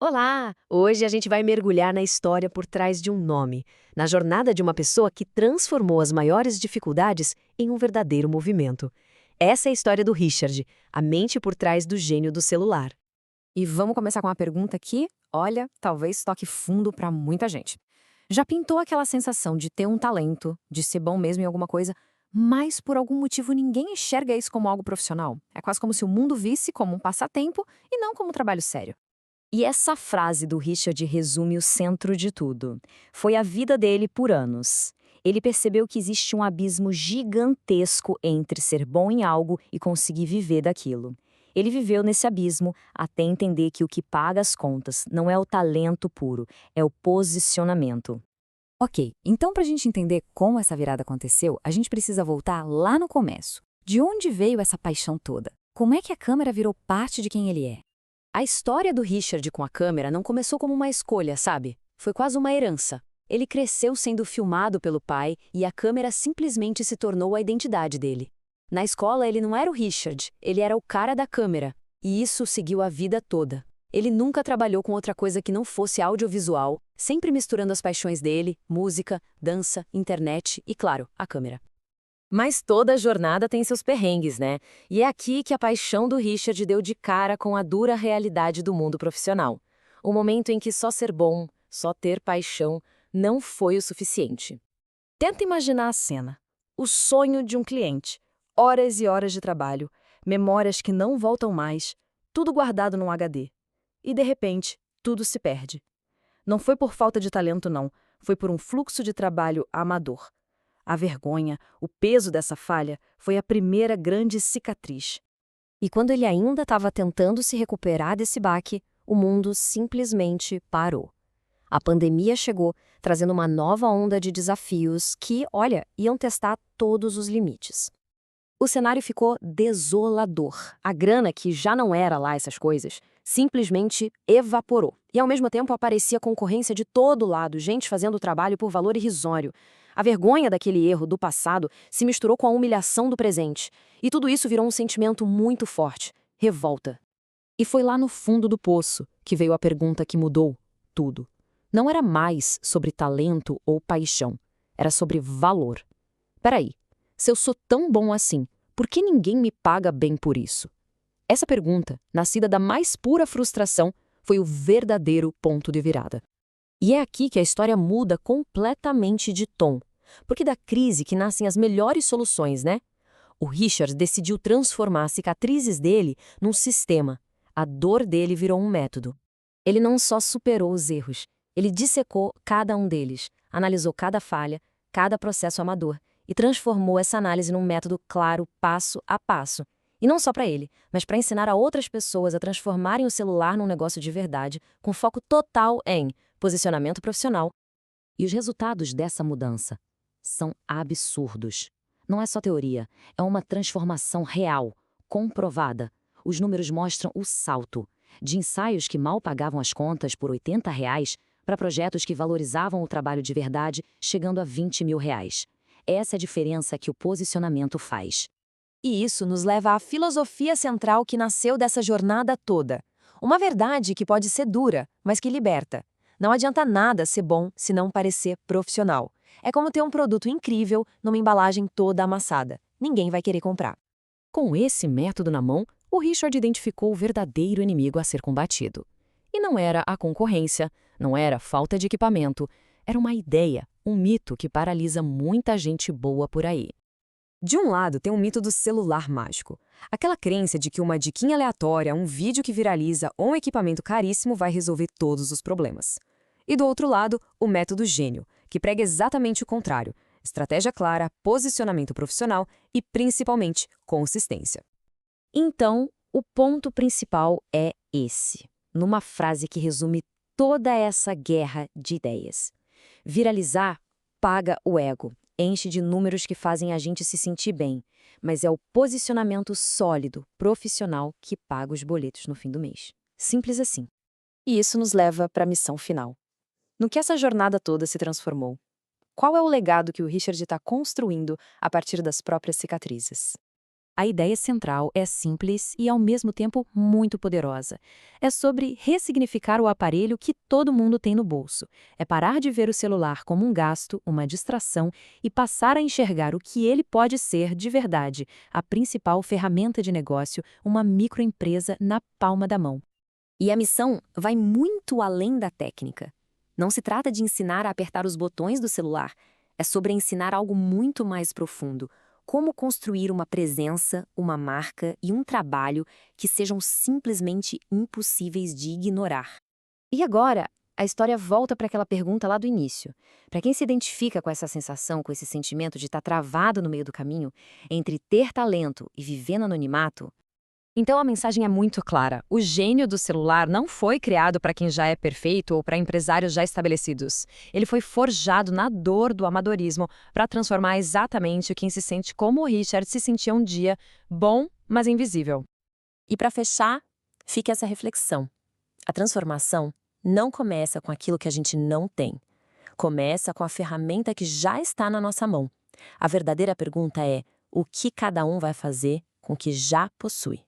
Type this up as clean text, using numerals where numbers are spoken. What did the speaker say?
Olá! Hoje a gente vai mergulhar na história por trás de um nome, na jornada de uma pessoa que transformou as maiores dificuldades em um verdadeiro movimento. Essa é a história do Richard, a mente por trás do gênio do celular. E vamos começar com uma pergunta que, olha, talvez toque fundo para muita gente. Já pintou aquela sensação de ter um talento, de ser bom mesmo em alguma coisa, mas por algum motivo ninguém enxerga isso como algo profissional? É quase como se o mundo visse como um passatempo e não como um trabalho sério. E essa frase do Richard resume o centro de tudo. Foi a vida dele por anos. Ele percebeu que existe um abismo gigantesco entre ser bom em algo e conseguir viver daquilo. Ele viveu nesse abismo até entender que o que paga as contas não é o talento puro, é o posicionamento. Ok, então para a gente entender como essa virada aconteceu, a gente precisa voltar lá no começo. De onde veio essa paixão toda? Como é que a câmera virou parte de quem ele é? A história do Richard com a câmera não começou como uma escolha, sabe? Foi quase uma herança. Ele cresceu sendo filmado pelo pai e a câmera simplesmente se tornou a identidade dele. Na escola, ele não era o Richard, ele era o cara da câmera. E isso seguiu a vida toda. Ele nunca trabalhou com outra coisa que não fosse audiovisual, sempre misturando as paixões dele, música, dança, internet e, claro, a câmera. Mas toda jornada tem seus perrengues, né? E é aqui que a paixão do Richard deu de cara com a dura realidade do mundo profissional. O momento em que só ser bom, só ter paixão, não foi o suficiente. Tenta imaginar a cena. O sonho de um cliente. Horas e horas de trabalho, memórias que não voltam mais, tudo guardado num HD. E de repente, tudo se perde. Não foi por falta de talento, não. Foi por um fluxo de trabalho amador. A vergonha, o peso dessa falha, foi a primeira grande cicatriz. E quando ele ainda estava tentando se recuperar desse baque, o mundo simplesmente parou. A pandemia chegou, trazendo uma nova onda de desafios que, olha, iam testar todos os limites. O cenário ficou desolador. A grana, que já não era lá essas coisas, simplesmente evaporou. E ao mesmo tempo aparecia concorrência de todo lado, gente fazendo o trabalho por valor irrisório. A vergonha daquele erro do passado se misturou com a humilhação do presente. E tudo isso virou um sentimento muito forte: revolta. E foi lá no fundo do poço que veio a pergunta que mudou tudo. Não era mais sobre talento ou paixão, era sobre valor. Peraí, se eu sou tão bom assim, por que ninguém me paga bem por isso? Essa pergunta, nascida da mais pura frustração, foi o verdadeiro ponto de virada. E é aqui que a história muda completamente de tom. Porque da crise que nascem as melhores soluções, né? O Richard decidiu transformar as cicatrizes dele num sistema. A dor dele virou um método. Ele não só superou os erros, ele dissecou cada um deles, analisou cada falha, cada processo amador e transformou essa análise num método claro, passo a passo. E não só para ele, mas para ensinar a outras pessoas a transformarem o celular num negócio de verdade, com foco total em posicionamento profissional. E os resultados dessa mudança são absurdos. Não é só teoria, é uma transformação real, comprovada. Os números mostram o salto. De ensaios que mal pagavam as contas por R$ 80 para projetos que valorizavam o trabalho de verdade, chegando a R$ 20.000. Essa é a diferença que o posicionamento faz. E isso nos leva à filosofia central que nasceu dessa jornada toda. Uma verdade que pode ser dura, mas que liberta. Não adianta nada ser bom se não parecer profissional. É como ter um produto incrível numa embalagem toda amassada. Ninguém vai querer comprar. Com esse método na mão, o Richard identificou o verdadeiro inimigo a ser combatido. E não era a concorrência, não era a falta de equipamento, era uma ideia, um mito que paralisa muita gente boa por aí. De um lado, tem o mito do celular mágico. Aquela crença de que uma diquinha aleatória, um vídeo que viraliza ou um equipamento caríssimo vai resolver todos os problemas. E do outro lado, o método gênio, que prega exatamente o contrário: estratégia clara, posicionamento profissional e, principalmente, consistência. Então, o ponto principal é esse, numa frase que resume toda essa guerra de ideias. Viralizar paga o ego, enche de números que fazem a gente se sentir bem, mas é o posicionamento sólido, profissional, que paga os boletos no fim do mês. Simples assim. E isso nos leva para a missão final. No que essa jornada toda se transformou? Qual é o legado que o Richard está construindo a partir das próprias cicatrizes? A ideia central é simples e, ao mesmo tempo, muito poderosa. É sobre ressignificar o aparelho que todo mundo tem no bolso. É parar de ver o celular como um gasto, uma distração e passar a enxergar o que ele pode ser de verdade, a principal ferramenta de negócio, uma microempresa na palma da mão. E a missão vai muito além da técnica. Não se trata de ensinar a apertar os botões do celular, é sobre ensinar algo muito mais profundo. Como construir uma presença, uma marca e um trabalho que sejam simplesmente impossíveis de ignorar. E agora, a história volta para aquela pergunta lá do início. Para quem se identifica com essa sensação, com esse sentimento de estar travado no meio do caminho, entre ter talento e viver no anonimato, Então a mensagem é muito clara. O gênio do celular não foi criado para quem já é perfeito ou para empresários já estabelecidos. Ele foi forjado na dor do amadorismo para transformar exatamente quem se sente como o Richard se sentia um dia, bom, mas invisível. E para fechar, fica essa reflexão. A transformação não começa com aquilo que a gente não tem. Começa com a ferramenta que já está na nossa mão. A verdadeira pergunta é: o que cada um vai fazer com o que já possui?